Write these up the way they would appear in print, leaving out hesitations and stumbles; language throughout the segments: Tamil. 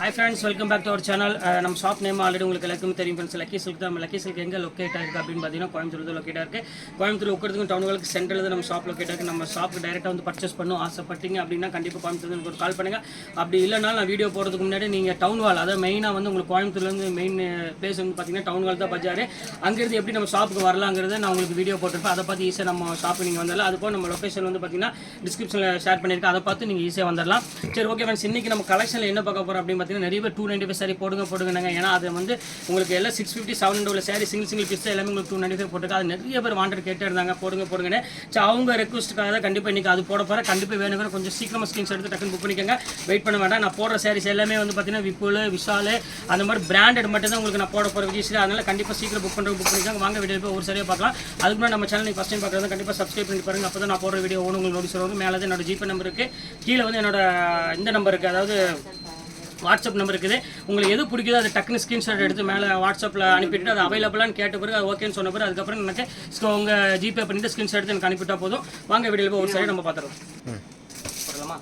Hi friends, welcome back to our channel. நம்ம ஷாப் நேம் ஆல்ரெடி உங்களுக்கு எல்லாருக்கும் தெரியும் ஃப்ரெண்ட்ஸ். லக்கி சில்க் தான். லக்கி சில்க் எங்கே லொக்கேட் ஆயிருக்கு அப்படின்னு பார்த்தீங்கன்னா கோயம்புத்தூர் லொக்கேட் ஆயிருக்கு. கோயம்புத்தூர் உட்கிறதுக்கும் டவுனுகளுக்கு சென்ட்ரல் தான் நம்ம ஷாப் லொக்கேட் ஆயிருக்கு. நம்ம ஷாப்புக்கு டேரெக்டாக வந்து பர்ச்சேஸ் பண்ணணும் ஆசைப்பட்டீங்க அப்படின்னா கண்டிப்பாக கோயம்புத்தூர் எனக்கு ஒரு கால் பண்ணுங்கள். அப்படி இல்லைனா நான் வீடியோ போகிறதுக்கு முன்னாடி நீங்கள் டவுன் வால், அதாவது மெயினாக வந்து உங்களுக்கு கோயம்புத்தூர்லேருந்து மெயின் பிளேஸ் வந்து பார்த்தீங்கன்னா டவுன் வால் தான் பஜார். அங்கேருந்து எப்படி நம்ம ஷாப்புக்கு வரலாங்கிறத நான் உங்களுக்கு வீடியோ போட்டிருப்பேன். அதை பார்த்து ஈஸியாக நம்ம ஷாப்பு நீங்கள் வந்தாலும் அதுபோல் நம்ம லொக்கேஷன் வந்து பார்த்தீங்கன்னா டிஸ்கிரிப்ஷனில் ஷேர் பண்ணியிருக்கேன். அதை பார்த்து நீங்கள் ஈஸியாக வந்துடலாம். சரி, ஓகே ஃப்ரெண்ட்ஸ், இன்றைக்கி நம்ம கலெக்ஷனில் என்ன பார்க்க போகிறோம் அப்படின்னு பார்த்தீங்கன்னா நிறைய பேர் 295 சாரி போடுங்க. ஏன்னா அது வந்து உங்களுக்கு எல்லாம் 650 700 உள்ள சாரி சிங்கிள் பீஸ் எல்லாமே உங்களுக்கு 295 போட்டுருக்கு. அது நிறைய பேர் வாண்டட் கேட்டே இருந்தாங்க போடுங்கன்னு. சரி, அவங்க ரெக்வஸ்ட்டுக்காக தான் கண்டிப்பாக இன்றைக்கி அது போட போகிறேன். கண்டிப்பாக வேணுங்கிற கொஞ்சம் சீக்கிரமாக ஸ்கிரீன்ஷாட் எடுத்து டக்குன்னு புக் பண்ணிக்கோங்க. வெயிட் பண்ண வேண்டாம். நான் போடுற சாரீஸ் எல்லாமே வந்து பார்த்தீங்கன்னா விப்புல், விஷால் அந்த மாதிரி பிராண்டட் மட்டும் தான் உங்களுக்கு நான் போட போகிற விஜய். அதனால் கண்டிப்பாக சீக்கிரம் புக் பண்ணிக்கோங்க. வாங்க வீடியோ போய் ஒரு சரியாக பார்க்கலாம். அதுக்கு முன்னாடி நம்ம சேனல் ஃபஸ்ட் டைம் பார்க்குறது கண்டிப்பாக சப்ஸ்கிரைப் பண்ணி பாருங்க. அப்போ தான் நான் போடுற வீடியோ உங்களுக்கு நோட்டீஸ் வரும். மேலே என்னோட ஜிபே நம்பர் இருக்குது, கீழே வந்து என்னோட இந்த நம்பர் இருக்குது, அதாவது வாட்ஸ்அப் நம்பர் இருக்குது. உங்களுக்கு எது பிடிக்குதோ அது டக்குன்னு ஸ்க்ரீன்ஷாட் எடுத்து மேலே வாட்ஸ்அப்பில் அனுப்பிட்டு அது அவைலபிளான்னு கேட்ட பிறகு அது ஓகேன்னு சொன்ன பிறகு அதுக்கப்புறம் எனக்கு உங்கள் ஜிபே பண்ணிட்டு ஸ்க்ரீன்ஷாட் எடுத்து எனக்கு அனுப்பிட்டா போதும். வாங்க வீடியோவில் போய் ஒரு சைடு நம்ம பார்த்துருவோம். போடலாமா?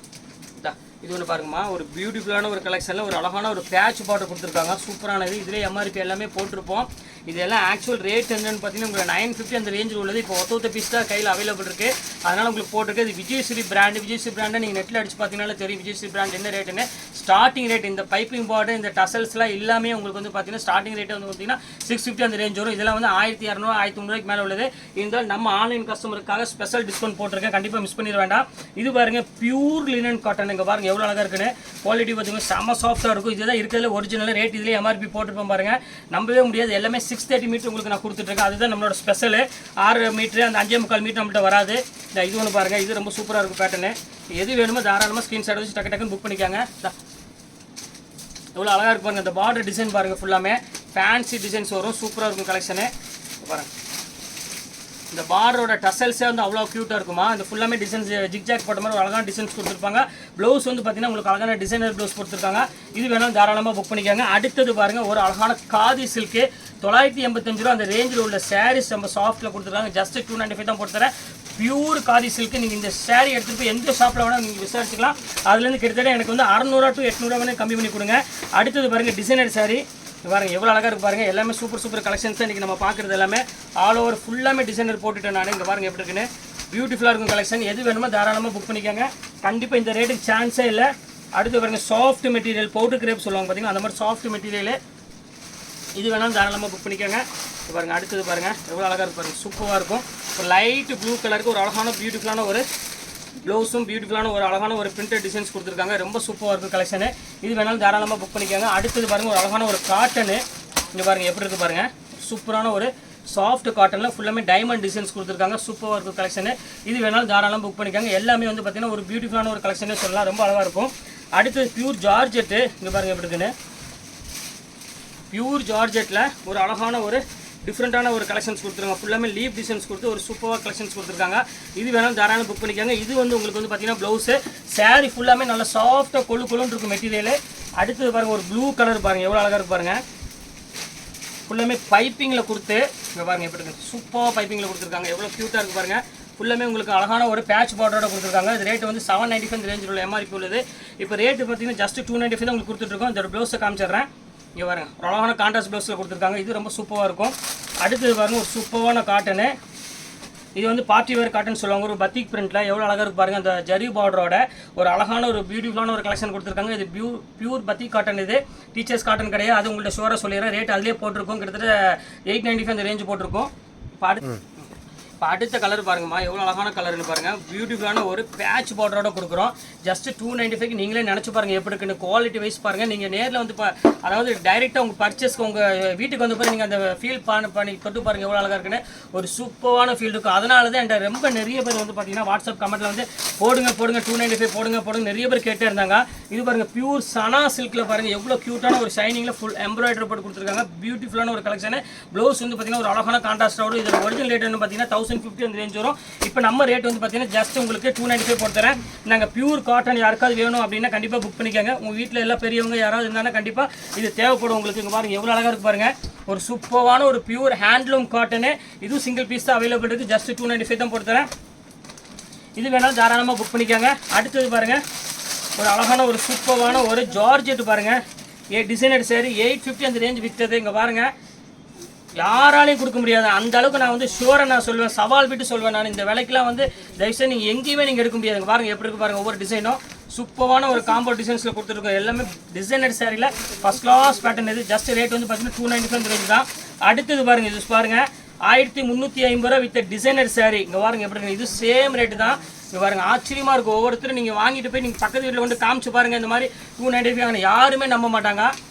இது ஒன்று பாருங்கம்மா, ஒரு பியூட்டிஃபுல்லான ஒரு கலெக்ஷனில் ஒரு அழகான ஒரு பேட்ச் பார்டர் கொடுத்துருக்காங்க. சூப்பரானது. இதிலே எம்ஆர்பி எல்லாமே போட்டிருப்போம். இதெல்லாம் ஆக்சுவல் ரேட் என்னன்னு பார்த்தீங்கன்னா உங்களுக்கு 950 அந்த ரேஞ்சில் உள்ளது. இப்போ ஒத்த பீஸ் தான் கையில் அவைலபிள் இருக்குது. அதனால் உங்களுக்கு போட்டிருக்கு. இது விஜயஸ்ரீ பிராண்டை நீங்கள் நெட்டில் அடிச்சு பார்த்தீங்கன்னா தெரியும் விஜயஸ்ரீ பிராண்ட் என்ன ரேட்டுன்னு. ஸ்டார்டிங் ரேட் இந்த பைப்பிங் பார்டர் இந்த டசல்ஸ்லாம் எல்லாமே உங்களுக்கு வந்து பார்த்தீங்கன்னா ஸ்டார்டிங் ரேட் வந்து பார்த்தீங்கன்னா 650 அந்த ரேஞ்ச் வரும். இதெல்லாம் வந்து 1200 1300 மேலே உள்ளது. இருந்தாலும் நம்ம ஆன்லைன் கஸ்டமருக்காக ஸ்பெஷல் டிஸ்கவுண்ட் போட்டிருக்கேன். கண்டிப்பாக மிஸ் பண்ணிட வேண்டாம். இது பாருங்க, பியூர் லினன் காட்டன். இங்கே பாருங்க எவ்வளோ அழகாக இருக்குன்னு. குவாலிட்டி பார்த்தீங்கன்னா செம்ம சாஃப்டாக இருக்கும். இதுதான் இருக்கிறதுல ஒரிஜினல் ரேட். இதிலே எம்ஆர்பி போட்டிருப்போம் பாருங்க. நம்பவே முடியாது. எல்லாமே 630 மீட்டர் உங்களுக்கு நான் கொடுத்துட்ருக்கேன். அதுதான் நம்மளோட ஸ்பெஷல். 6 மீட்ரு அந்த 5.25 மீட்டர் நம்மள்ட்ட வராது. இது ஒன்று பாருங்கள், இது ரொம்ப சூப்பராக இருக்கும் பேட்டர்னு. எது வேணுமோ தாராளமாக ஸ்க்ரீன்ஷாட் வச்சு டக்குன்னு புக் பண்ணிக்காங்க. எவ்வளோ அழகாக இருக்கு பாருங்கள். இந்த பார்டர் டிசைன் பாருங்கள், ஃபுல்லாமே ஃபேன்சி டிசைன்ஸ் வரும். சூப்பராக இருக்கும் கலெக்ஷனு. பாருங்கள், இந்த பார்டரோட டசல்ஸே வந்து அவ்வளோ க்யூட்டாக இருக்குமா. இந்த ஃபுல்லாமே டிசைன்ஸ் ஜிக்ஜாக் போட்ட மாதிரி ஒரு அழகான டிசைன்ஸ் கொடுத்துருப்பாங்க. ப்ளவுஸ் வந்து பார்த்தீங்கன்னா உங்களுக்கு அழகான டிசைனர் ப்ளவுஸ் கொடுத்துருக்காங்க. இது வேணாலும் தாராளமாக புக் பண்ணிக்காங்க. அடுத்தது பாருங்கள், ஒரு அழகான காதி சில்க்கு 985 ரூபா அந்த ரேஞ்சில் உள்ள சாரீஸ் நம்ம சாஃப்ட்டில் கொடுத்துருக்காங்க. ஜஸ்ட் 295 தான் போட்டுறேன். Pure khadi silk. நீங்கள் இந்த சாரீ எடுத்துகிட்டு போய் எந்த ஷாப்பில் வேணால் நீங்கள் விசாரிச்சுக்கலாம். அதுலேருந்து கிட்டத்தட்ட எனக்கு வந்து 600 to 800 வேணால் கம்மி பண்ணி கொடுங்க. அடுத்தது பாருங்கள், டிசைனர் சாரீ பாருங்கள் எவ்வளோ அழகாக இருக்கு பாருங்கள். எல்லாமே சூப்பர் கலெக்ஷன்ஸ் தான் இன்றைக்கி நம்ம பார்க்குறது. எல்லாமே ஆல் ஓவர் ஃபுல்லாமே டிசைனர் போட்டுட்டேன் நான். இங்கே பாருங்கள் எப்படி இருக்குன்னு. பியூட்டிஃபுல்லாக இருக்கும் கலெக்ஷன். எது வேணுமோ தாராளமாக புக் பண்ணிக்கோங்க. கண்டிப்பாக இந்த ரேட்டுக்கு சான்ஸே இல்லை. அடுத்து பாருங்கள், சாஃப்ட் மெட்டீரியல் பவுடர் கிரேப் சொல்லுவாங்க பார்த்தீங்கன்னா அந்த மாதிரி சாஃப்ட் மெட்டீரியல். இது வேணாலும் தாராளமாக புக் பண்ணிக்கோங்க. பாருங்கள், அடுத்தது பாருங்கள் எவ்வளோ அழகாக இருக்கு பாருங்கள். சூப்பராக இருக்கும். ஒரு லைட் ப்ளூ கலருக்கு ஒரு அழகான பியூட்டிஃபுல்லான ஒரு ப்ளவுஸும் பியூட்டிஃபுல்லான ஒரு அழகான ஒரு பிரிண்டட் டிசைன்ஸ் கொடுத்துருக்காங்க. ரொம்ப சூப்பராக இருக்கும் கலெக்ஷனு. இது வேணாலும் தாராளமாக புக் பண்ணிக்கோங்க. அடுத்தது பாருங்கள், ஒரு அழகான ஒரு காட்டனு. இங்கே பாருங்கள் எப்படி இருக்குது பாருங்கள். சூப்பரான ஒரு சாஃப்ட் காட்டனில் ஃபுல்லாமே டைமண்ட் டிசைன்ஸ் கொடுத்துருக்காங்க. சூப்பராக இருக்கும் கலெக்ஷனு. இது வேணாலும் தாராளமாக புக் பண்ணிக்கோங்க. எல்லாமே வந்து பார்த்திங்கன்னா ஒரு பியூட்டிஃபுல்லான ஒரு கலெக்ஷனே சொல்லலாம். ரொம்ப அழகாக இருக்கும். அடுத்தது பியூர் ஜார்ஜெட்டு. இங்கே பாருங்கள் எப்படி இருக்குன்னு. பியூர் ஜார்ஜெட்டில் ஒரு அழகான ஒரு டிஃப்ரெண்ட்டான ஒரு கலெக்ஷன்ஸ் கொடுத்துருக்காங்க. ஃபுல்லாமே லீப் டிசைன்ஸ் கொடுத்து ஒரு சூப்பராக கலெக்ஷன்ஸ் கொடுத்துருக்காங்க. இது வேணாலும் தாராளமாக புக் பண்ணிக்காங்க. இது வந்து உங்களுக்கு வந்து பார்த்தீங்கன்னா ப்ளவுஸு சாரீ ஃபுல்லாமே நல்லா சாஃப்டாக கொள்ளுன்னு இருக்கும் மெட்டீரியல். அடுத்தது பாருங்கள், ஒரு ப்ளூ கலர் பாருங்கள் எவ்வளோ அழகாக இருக்கு பாருங்கள். ஃபுல்லாமே பைப்பிங்கில் கொடுத்து இங்கே பாருங்கள் எப்படி இருக்குது. சூப்பராக பைப்பிங்கில் கொடுத்துருக்காங்க. எவ்வளோ க்யூட்டாக இருக்குது பாருங்கள். ஃபுல்லாமே உங்களுக்கு அழகான ஒரு பேட்ச் பார்டரோட கொடுத்துருக்காங்க. இது ரேட்டு வந்து 795 ரேஞ்சில் உள்ள எம்ஆர்பி உள்ளது. இப்போ ரேட்டு பார்த்தீங்கன்னா ஜஸ்ட் 295 தான் உங்களுக்கு கொடுத்துட்ருக்கோம். இதோட ப்ளவுஸை காமிச்சிடுறேன். இங்கே பாருங்கள், ஒரு அழகான கான்ட்ராஸ்ட் ப்ளவுஸில் கொடுத்துருக்காங்க. இது ரொம்ப சூப்பராக இருக்கும். அடுத்தது பாருங்கள், ஒரு சூப்பரான காட்டனு. இது வந்து பார்ட்டி வேர் காட்டன் சொல்லுவாங்க. ஒரு பத்திக் பிரிண்ட்டில் எவ்வளோ அழகாக இருக்கு பாருங்கள். அந்த ஜரி பார்டரோட ஒரு அழகான ஒரு பியூட்டிஃபுல்லான ஒரு கலெக்ஷன் கொடுத்துருக்காங்க. இது பியூர் பத்திக் காட்டன். இது டீச்சர்ஸ் காட்டன் கிடையாது. அது உங்கள்கிட்ட ஷுவராக சொல்லிடுறேன். ரேட் அதிலே போட்டிருக்கோம். கிட்டத்தட்ட 895 அந்த ரேஞ்சு போட்டிருக்கோம். இப்போ அடுத்த கலர் பாருங்கம்மா, எவ்வளோ அழகான கலர்னு பாருங்கள். பியூட்டிஃபுல்லான ஒரு பேட்ச் பார்டரோட கொடுக்குறோம். ஜஸ்ட் 295 நீங்களே நினச்சி பாருங்கள் எப்படி இருக்குன்னு. குவாலிட்டி வைஸ் பாருங்கள். நீங்கள் நேரில் வந்து அதாவது டைரெக்டாக உங்கள் பர்ச்சேஸ்க்கு உங்கள் வீட்டுக்கு வந்து பாருங்கள், நீங்கள் அந்த ஃபீல் பண்ணி தொட்டு பாருங்கள் எவ்வளோ அழகாக இருக்குன்னு. ஒரு சூப்பரான ஃபீல் இருக்கும். அதனால தான் என்கிட்ட ரொம்ப நிறைய பேர் வந்து பார்த்தீங்கன்னா வாட்ஸ்அப் கமெண்ட்டில் வந்து போடுங்க 295 போடுங்க நிறைய பேர் கேட்டே இருந்தாங்க. இது பாருங்கள், பியூர் சனா சில்கில் பாருங்கள் எவ்வளோ க்யூட்டான ஒரு ஷைனிங்கில் ஃபுல் எம்ப்ராய்டரி போட்டு கொடுத்துருக்காங்க. பியூட்டிஃபுல்லான ஒரு கலெக்ஷனு. ப்ளவுஸ் வந்து பார்த்தீங்கன்னா ஒரு அழகான கான்ட்ராஸ்டோட. இதோட ஒரிஜினல் ரேட் வந்து பார்த்தீங்கன்னா 1050 அந்த ரேஞ்ச் வரும். இப்போ நம்ம ரேட் வந்து பார்த்தீங்கன்னா ஜஸ்ட் உங்களுக்கு 295 போட்டுறேன். நாங்கள் பியூர் காட்டன் யாருக்காவது வேணும் அப்படின்னா கண்டிப்பாக புக் பண்ணிக்கோங்க. உங்கள் வீட்டில் எல்லாம் பெரியவங்க யாராவது இருந்தாலும் கண்டிப்பாக இது தேவைப்படும் உங்களுக்கு. இங்கே பாருங்கள் எவ்வளோ அழகாக இருக்கு பாருங்கள். ஒரு சூப்பரான ஒரு பியூர் ஹேண்ட்லூம் காட்டனு. இதுவும் சிங்கிள் பீஸ் தான் அவைலபிள் இருக்குது. ஜஸ்ட் 295 தான் போட்டுறேன். இது வேணாலும் தாராளமாக புக் பண்ணிக்கோங்க. அடுத்தது பாருங்கள், ஒரு அழகான ஒரு சூப்பரான ஒரு ஜார்ஜெட் பாருங்கள். டிசைனர் சாரி 850 அந்த ரேஞ்ச் விற்றது. இங்கே பாருங்கள், யாராலையும் கொடுக்க முடியாது. அந்த அளவுக்கு நான் வந்து ஷூராக நான் சொல்லுவேன், சவால் விட்டு சொல்வேன். நான் இந்த விலைக்கெல்லாம் வந்து தயவுசெய்து நீங்கள் எங்கேயுமே நீங்கள் எடுக்க முடியாது. பாருங்கள் எப்படி இருக்கு பாருங்கள், ஒவ்வொரு டிசைனும் சூப்பரான ஒரு காம்போ டிசைன்ஸில் கொடுத்துருக்கோம். எல்லாமே டிசைனர் சாரியில் ஃபஸ்ட் கிளாஸ் பேட்டர்ன். இது ஜஸ்ட் ரேட் வந்து பார்த்தீங்கன்னா 295 ரேஞ்ச் தான். அடுத்தது பாருங்கள், இது பாருங்கள் 1350 ரூபா வித் டிசைனர் சாரி. இங்கே பாருங்கள் எப்படி இருக்கு, இது சேம் ரேட்டு தான். இங்கே பாருங்கள், ஆச்சரியமாக இருக்கும். ஒவ்வொருத்தரும் நீங்கள் வாங்கிட்டு போய் நீங்கள் பக்கத்து வீட்டில் வந்து காமிச்சு பாருங்கள். இந்த மாதிரி 295 வாங்கின யாருமே நம்ப மாட்டாங்க.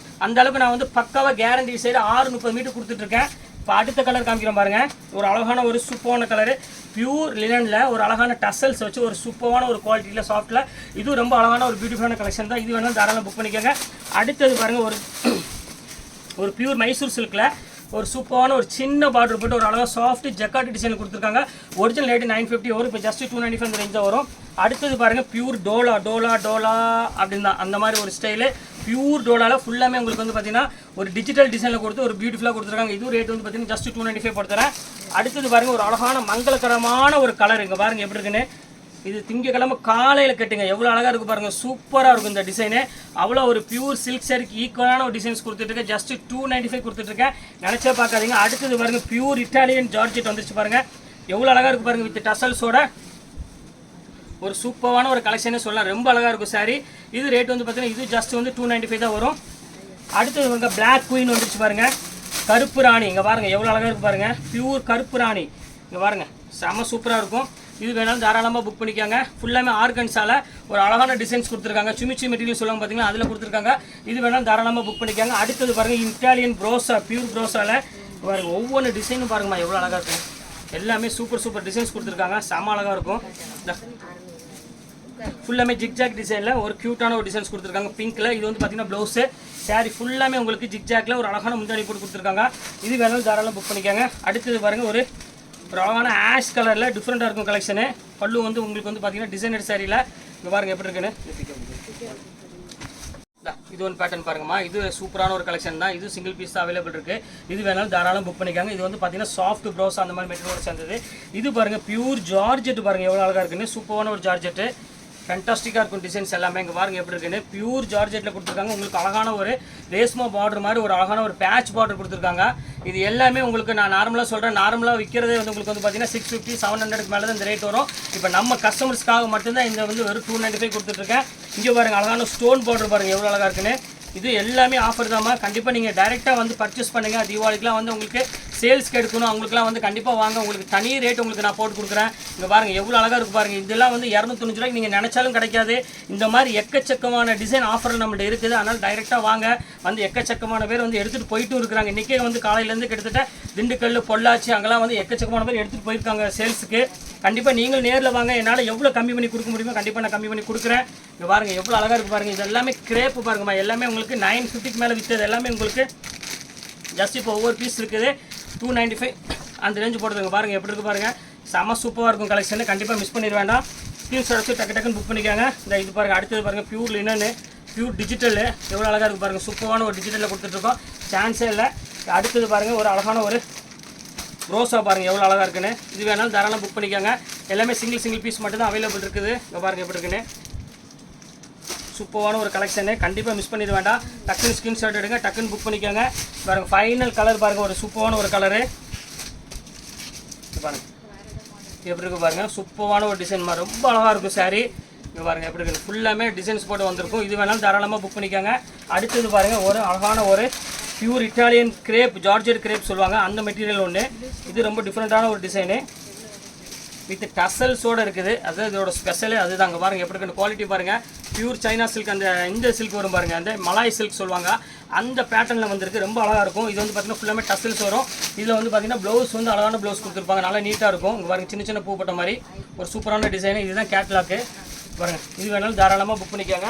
அந்த அளவுக்கு நான் வந்து பக்காவாக கேரண்டி சைடு 630 மீட்டர் கொடுத்துட்ருக்கேன். இப்போ அடுத்த கலர் காமிக்கிறேன் பாருங்கள். ஒரு அழகான ஒரு சூப்பரான கலரு, பியூர் லினனில் ஒரு அழகான டசல்ஸ் வச்சு ஒரு சூப்பரான ஒரு குவாலிட்டியில் சாஃப்ட்டில். இதுவும் ரொம்ப அழகான ஒரு பியூட்டிஃபுல்லான கலெக்ஷன் தான். இது வேணாலும் தாராளமாக புக் பண்ணிக்கோங்க. அடுத்தது பாருங்கள், ஒரு பியூர் மைசூர் சில்கில் ஒரு சூப்பரான ஒரு சின்ன பார்டர் போட்டு ஒரு அழகாக சாஃப்ட் ஜக்கார்ட் டிசைன் கொடுத்துருக்காங்க. ஒரிஜினல் ரேட்டு 950 வரும். இப்போ ஜஸ்ட் 295 ரேஞ்ச் தான் வரும். அடுத்தது பாருங்கள், பியூர் டோலா அப்படின்னு தான் அந்த மாதிரி ஒரு ஸ்டைலு. பியூர் டோலாவில் ஃபுல்லாமே உங்களுக்கு வந்து பார்த்தீங்கன்னா ஒரு டிஜிட்டல் டிசைனில் கொடுத்து ஒரு பியூட்டிஃபுல்லாக கொடுத்துருக்காங்க. இதுவும் ரேட் வந்து பார்த்தீங்கன்னா ஜஸ்ட் 295 போட்டுறேன். அடுத்தது பாருங்கள், ஒரு அழகான மங்களகரமான ஒரு கலர். இங்கே பாருங்கள் எப்படி இருக்குன்னு. இது திங்கக்கிழமை காலையில் கட்டுங்க, எவ்வளோ அழகாக இருக்குது பாருங்கள். சூப்பராக இருக்கும் இந்த டிசைனு. அவ்வளோ ஒரு பியூர் சில்க் சாரிக்கு ஈக்குவலான ஒரு டிசைன்ஸ் கொடுத்துட்ருக்கேன். ஜஸ்ட் 295 கொடுத்துட்ருக்கேன். நினச்சா பார்க்காதீங்க. அடுத்தது பாருங்கள், பியூர் இட்டாலியன் ஜார்ஜெட் வந்துருச்சு பாருங்கள். எவ்வளோ அழகாக இருக்குது பாருங்கள். வித் டசல்ஸோட ஒரு சூப்பரான ஒரு கலெக்ஷனே சொல்லலாம். ரொம்ப அழகாக இருக்கும் சாரி. இது ரேட் வந்து பார்த்தீங்கன்னா இது ஜஸ்ட் வந்து 295 தான் வரும். அடுத்தது பாருங்கள், பிளாக் குயின் வந்துருச்சு பாருங்கள். கருப்பு ராணி. இங்கே பாருங்கள் எவ்வளோ அழகாக இருக்குது பாருங்கள். பியூர் கருப்பு ராணி. இங்கே பாருங்கள், செம்ம சூப்பராக இருக்கும். இது வேணாலும் தாராளமாக புக் பண்ணிக்காங்க. ஃபுல்லாமே ஆர்கன்ஸால் ஒரு அழகான டிசைன்ஸ் கொடுத்துருக்காங்க. சுமிச்சி மெட்டீரியல் சொல்லுவாங்க பார்த்தீங்கன்னா, அதில் கொடுத்துருக்காங்க. இது வேணாலும் தாராளமாக புக் பண்ணிக்காங்க. அடுத்தது பாருங்கள், இட்டாலியன் ப்ரோஸா, பியூர் ப்ரோஸாவில் பாருங்கள் ஒவ்வொரு டிசைனும் பாருங்கம்மா எவ்வளோ அழகாக இருக்கும். எல்லாமே சூப்பர் டிசைன்ஸ் கொடுத்துருக்காங்க. செம்ம அழகாக இருக்கும். ஃபுல்லாமே ஜிக்ஜாக் டிசைனில் ஒரு க்யூட்டான ஒரு டிசைன்ஸ் கொடுத்துருக்காங்க பிங்க்கில். இது வந்து பார்த்தீங்கன்னா ப்ளவுஸு. சாரி ஃபுல்லாமே உங்களுக்கு ஜிக்ஜாக்கில் ஒரு அழகான முந்தாணி போட்டு கொடுத்துருக்காங்க. இது வேணாலும் தாராளமாக புக் பண்ணிக்காங்க. அடுத்தது பாருங்கள், ஒரு அழகான ஆஷ் கலரில் டிஃப்ரெண்ட்டாக இருக்கும் கலெக்ஷனு. பல்லு வந்து உங்களுக்கு வந்து பார்த்தீங்கன்னா டிசைனர் சாரியில். இங்கே பாருங்கள் எப்படி இருக்குன்னு. இது ஒன்று பேட்டர்ன் பாருங்கம்மா. இது சூப்பரான ஒரு கலெக்ஷன் தான். இது சிங்கிள் பீஸ் தான் அவைலபிள் இருக்குது. இது வேணாலும் தாராளம் புக் பண்ணிக்காங்க. இது வந்து பார்த்தீங்கன்னா சாஃப்ட் ப்ரோஸ் அந்த மாதிரி மெட்டீரியல் சேர்ந்தது. இது பாருங்கள், பியூர் ஜார்ஜெட் பாருங்கள் எவ்வளோ அழகாக இருக்குன்னு. சூப்பரான ஒரு ஜார்ஜெட்டு, ஃபேண்டாஸ்டிக்காக இருக்கும் டிசைன்ஸ் எல்லாமே. இங்கே பாருங்கள் எப்படி இருக்குன்னு. பியூர் ஜார்ஜெட்டில் கொடுத்துருக்காங்க. உங்களுக்கு அழகான ஒரு ரேஸ்மா பார்டர் மாதிரி ஒரு அழகான ஒரு பேட்ச் பார்டர் கொடுத்துருக்காங்க. இது எல்லாமே உங்களுக்கு நான் நார்மலாக சொல்கிறேன். நார்மலாக விற்கிறதே வந்து உங்களுக்கு வந்து பார்த்தீங்கன்னா 650 700க்கு மேலே தான் இந்த ரேட் வரும். இப்போ நம்ம கஸ்டமர்ஸ்க்காக மட்டும்தான் இந்த வந்து வெறும் 295 கொடுத்துட்ருக்கேன். இங்கே பாருங்கள் அழகான ஸ்டோன் பார்டர் பாருங்கள் எவ்வளோ அழகாக இருக்குன்னு. இது எல்லாமே ஆஃபர் தான்மா. கண்டிப்பாக நீங்கள் டைரெக்டாக வந்து பர்ச்சேஸ் பண்ணுங்கள். தீபாவளிக்குலாம் வந்து உங்களுக்கு சேல்ஸ்க்கு எடுக்கணும், அவங்களுக்குலாம் வந்து கண்டிப்பாக வாங்க. உங்களுக்கு தனி ரேட் உங்களுக்கு நான் போட்டு கொடுக்குறேன். இங்கே பாருங்கள் எவ்வளோ அழகாக இருக்குது பாருங்கள். இதெல்லாம் வந்து 290 ரூபாய்க்கு நீங்கள் நினச்சாலும் கிடைக்காது. இந்த மாதிரி எக்கச்சக்கமான டிசைன் ஆஃபரில் நம்மள்ட்ட இருக்குது. அதனால் டைரெக்டாக வாங்க. வந்து எக்கச்சக்கமான பேர் வந்து எடுத்துகிட்டு போயிட்டும் இருக்கிறாங்க. இன்றைக்கே வந்து காலையிலேருந்து கிட்டத்தட்ட திண்டுக்கல், பொள்ளாச்சி அங்கெல்லாம் வந்து எக்கச்சக்கமான பேர் எடுத்துகிட்டு போயிருக்காங்க சேல்ஸுக்கு. கண்டிப்பாக நீங்கள் நேரில் வாங்க. என்னால் எவ்வளோ கம்மி பண்ணி கொடுக்க முடியுமோ கண்டிப்பாக நான் கம்மி பண்ணி கொடுக்குறேன். இங்கே பாருங்கள் எவ்வளோ அழகாக இருக்குது பாருங்கள். இது எல்லாமே கிரேப்பு பாருங்கம்மா. எல்லாமே உங்களுக்கு 950க்கு மேலே விற்றது எல்லாமே உங்களுக்கு ஜஸ்ட் இப்போ ஒவ்வொரு பீஸ் இருக்குது 295 அந்த ரேஞ்சு போடுறதுங்க. பாருங்கள் எப்படி இருக்குது பாருங்கள். செம சூப்பராக இருக்கும் கலெக்ஷனு. கண்டிப்பாக மிஸ் பண்ணிட வேண்டாம். ஸ்க்ரீன்ஷாட் எடுத்து டக்குன்னு புக் பண்ணிக்காங்க. இந்த இது பாருங்கள். அடுத்தது பாருங்கள், பியூர் லினனு, பியூர் டிஜிட்டலு எவ்வளோ அழகாக இருக்குது பாருங்கள். சூப்பரான ஒரு டிஜிட்டலில் கொடுத்துட்ருக்கோம், சான்ஸே இல்லை. அடுத்தது பாருங்கள், ஒரு அழகான ஒரு ரோஸா பாருங்கள் எவ்வளோ அழகாக இருக்குன்னு. இது வேணாலும் தாராளமாக புக் பண்ணிக்காங்க. எல்லாமே சிங்கிள் பீஸ் மட்டும் தான் அவைலபிள் இருக்குது. இங்கே பாருங்கள் எப்படி இருக்குன்னு. சூப்பரான ஒரு கலெக்ஷனு. கண்டிப்பாக மிஸ் பண்ணிட வேண்டாம். டக்குன்னு ஸ்க்ரீன்ஷாட் எடுங்க, டக்குன்னு புக் பண்ணிக்கோங்க. பாருங்கள் ஃபைனல் கலர் பாருங்கள், ஒரு சூப்பரான ஒரு கலரு. பாருங்கள் எப்படி இருக்குது பாருங்கள். சூப்பரான ஒரு டிசைன் மாதிரி ரொம்ப அழகாக இருக்கும் சாரி. இங்கே பாருங்கள் எப்படி இருக்குது. ஃபுல்லாமே டிசைன்ஸ் போட்டு வந்திருக்கும். இது வேணாலும் தாராளமாக புக் பண்ணிக்கோங்க. அடுத்தது பாருங்கள், ஒரு அழகான ஒரு pure Italian crepe, georgette crepe சொல்லுவாங்க அந்த மெட்டீரியல் ஒன்று. இது ரொம்ப டிஃப்ரெண்ட்டான ஒரு டிசைனு வித் டசல்ஸோடு இருக்குது. அது இதோட ஸ்பெஷலு அதுதான். அங்கே பாருங்கள் எப்படி இருக்குது குவாலிட்டி பாருங்கள். பியூர் சைனா சில்க், அந்த இந்த சில்க் வரும் பாருங்கள், அந்த மலாய் சில்க் சொல்லுவாங்க அந்த பேட்டர்னில் வந்துருக்கு. ரொம்ப அழகாக இருக்கும். இது வந்து பார்த்திங்கன்னா ஃபுல்லாமே டசல்ஸ் வரும். இதில் வந்து பார்த்திங்கன்னா ப்ளவுஸ் வந்து அழகான ப்ளவுஸ் கொடுத்துருப்பாங்க. நல்லா நீட்டாக இருக்கும். இங்கே பாருங்கள் சின்ன சின்ன பூ போட்ட மாதிரி ஒரு சூப்பரான டிசைனு. இதுதான் கேட்லாக்கு பாருங்கள். இது வேணாலும் தாராளமாக புக் பண்ணிக்கோங்க.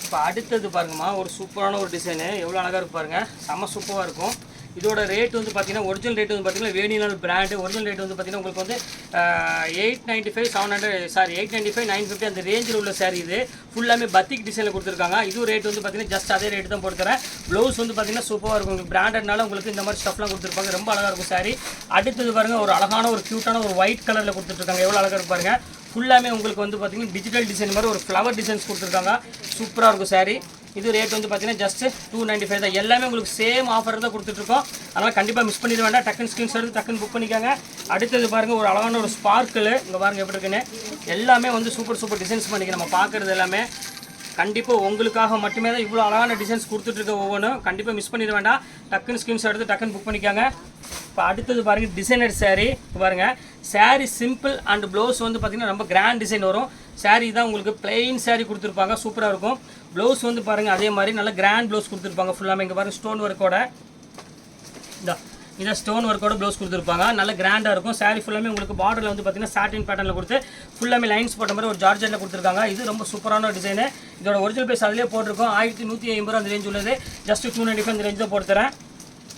இப்போ அடுத்தது பாருங்கம்மா, ஒரு சூப்பரான ஒரு டிசைனு எவ்வளோ அழகாக இருக்கு பாருங்கள். செம்ம சூப்பராக இருக்கும். இதோட ரேட் வந்து பார்த்தீங்கன்னா ஒரிஜினல் ரேட் வந்து பார்த்தீங்கன்னா வேணிலால் பிராண்டு ஒரிஜினல் ரேட் வந்து பார்த்தீங்கன்னா உங்களுக்கு வந்து 895 700 சாரி 895 950 அந்த ரேஞ்சில் உள்ள சாரி. இது ஃபுல்லாமே பத்திக் டிசைனில் கொடுத்துருக்காங்க. இதுவும் ரேட் வந்து பார்த்தீங்கன்னா ஜஸ்ட் அதே ரேட்டு தான் போட்டுக்கிறேன். ப்ளவுஸ் வந்து பார்த்தீங்கன்னா சூப்பராக இருக்கும். உங்களுக்கு பிராண்டட்னால உங்களுக்கு இந்த மாதிரி ஸ்டஃப்லாம் கொடுத்துருப்பாங்க. ரொம்ப அழகாக இருக்கும் சாரி. அடுத்தது பாருங்கள் ஒரு அழகான ஒரு க்யூட்டான ஒரு ஒயிட் கலரில் கொடுத்துட்ருக்காங்க. எவ்வளோ அழகாக இருப்பாருங்க. ஃபுல்லாமே உங்களுக்கு வந்து பார்த்தீங்கன்னா டிஜிட்டல் டிசைன் மாதிரி ஒரு ஃப்ளவர் டிசைன்ஸ் கொடுத்துருக்காங்க. சூப்பராக இருக்கும் சாரி. இது ரேட் வந்து பார்த்தீங்கன்னா ஜஸ்ட் 295 தான். எல்லாமே உங்களுக்கு சேம் ஆஃபர் தான் கொடுத்துட்ருக்கோம். அதனால் கண்டிப்பாக மிஸ் பண்ணிட வேண்டாம். டக்குன்னு ஸ்க்ரீன்ஷாட் எடுத்து டக்குன்னு புக் பண்ணிக்காங்க. அடுத்தது பாருங்கள் ஒரு அழகான ஒரு ஸ்பார்க்கிள். இங்கே பாருங்கள் எப்படி இருக்குன்னு. எல்லாமே வந்து சூப்பர் டிசைன்ஸ் பண்ணிக்க நம்ம பார்க்குறது எல்லாமே கண்டிப்பாக உங்களுக்காக மட்டுமே தான் இவ்வளோ அழகான டிசைன்ஸ் கொடுத்துட்ருக்க ஒவ்வொன்றும். கண்டிப்பாக மிஸ் பண்ணிட வேண்டாம். டக்குன்னு ஸ்க்ரீன்ஷாட் எடுத்து டக்குன்னு புக் பண்ணிக்காங்க. இப்போ அடுத்தது பாருங்கள் டிசைனர் சாரீ. பாருங்கள் சாரீ சிம்பிள் அண்ட் ப்ளவுஸ் வந்து பார்த்திங்கன்னா ரொம்ப கிராண்ட் டிசைன் வரும். சாரீ தான் உங்களுக்கு பிளெயின் சாரீ கொடுத்துருப்பாங்க. சூப்பராக இருக்கும். ப்ளவுஸ் வந்து பாருங்கள் அதே மாதிரி நல்லா கிராண்ட் ப்ளவுஸ் கொடுத்துருப்பாங்க. ஃபுல்லாமே இங்கே பாருங்கள் ஸ்டோன் ஒர்க்கோட இதை ஸ்டோன் ஒர்க்கோட ப்ளவுஸ் கொடுத்துருப்பாங்க. நல்ல கிராண்டாக இருக்கும். சாரீ ஃபுல்லாமே உங்களுக்கு பார்டரில் வந்து பார்த்தீங்கன்னா சாட்டின் பேட்டர்னில் கொடுத்து ஃபுல்லாமே லைன்ஸ் போட்ட மாதிரி ஒரு ஜார்ஜெட்டில் கொடுத்துருக்காங்க. இது ரொம்ப சூப்பரான ஒரு டிசைனு. இதோட ஒரிஜினல் ப்ரைஸ் அதிலே போட்டிருக்கோம் 1150 அந்த ரேஞ்ச் உள்ளது. ஜஸ்ட் 295 அந்த ரேஞ்ச் தான் போட்டு தரேன்.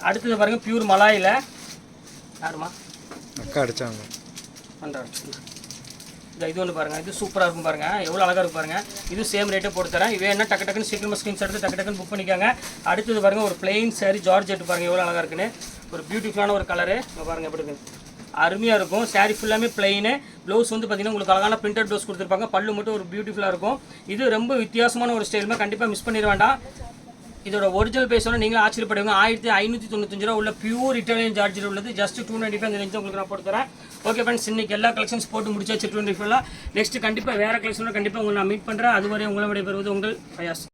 அடுத்தது பாருங்கள் பியூர் மலாயில் யாருமா அக்கா அடிச்சாங்க பண்ணுறாங்க. இது ஒன்று பாருங்கள். இது சூப்பராக இருக்கும் பாருங்கள். எவ்வளோ அழகாக இருக்கும் பாருங்கள். இது சேம் ரேட்டே போட்டு தரேன். வேணா டக்குன்னு சீக்கிரமாக ஸ்க்ரீன்ஷாட் எடுத்து டக்குன்னு புக் பண்ணிக்காங்க. அடுத்தது பாருங்கள் ஒரு பிளெயின் சாரி ஜார்ஜெட் பாருங்கள் எவ்வளோ அழகாக இருக்குன்னு. ஒரு பியூட்டிஃபுல்லான ஒரு கலரு. பாருங்கள் எப்படி இருக்குது. அருமையாக இருக்கும். சாரீ ஃபுல்லாமே பிளெயின். ப்ளவுஸ் வந்து பார்த்தீங்கன்னா உங்களுக்கு அழகான பிரிண்டட் ப்ளவுஸ் கொடுத்துருப்பாங்க. பல்லு மட்டும் ஒரு பியூட்டிஃபுல்லாக இருக்கும். இது ரொம்ப வித்தியாசமான ஒரு ஸ்டைலுமே. கண்டிப்பாக மிஸ் பண்ணிட வேண்டாம். இதோட ஒரிஜினல் பேஸோட நீங்களும் ஆச்சரியப்படுவீங்க. 1595 ரூபா உள்ள பியூர் இட்டாலியன் ஜார்ஜெட் உள்ளது. ஜஸ்ட் 295 அந்த ரேஞ்ச் உங்களுக்கு நான் போட்டு தரேன். ஓகே ஃப்ரெண்ட்ஸ், இன்னைக்கு எல்லா கலெக்ஷன்ஸ் போட்டு முடிச்சாச்சு 295. நெக்ஸ்ட் கண்டிப்பாக வேறு கலெக்ஷனில் கண்டிப்பாக உங்களை நான் மீட் பண்ணுறேன். அதுவரை உங்களை விடைபெறுவது உங்கள் ஃபயாஸ்.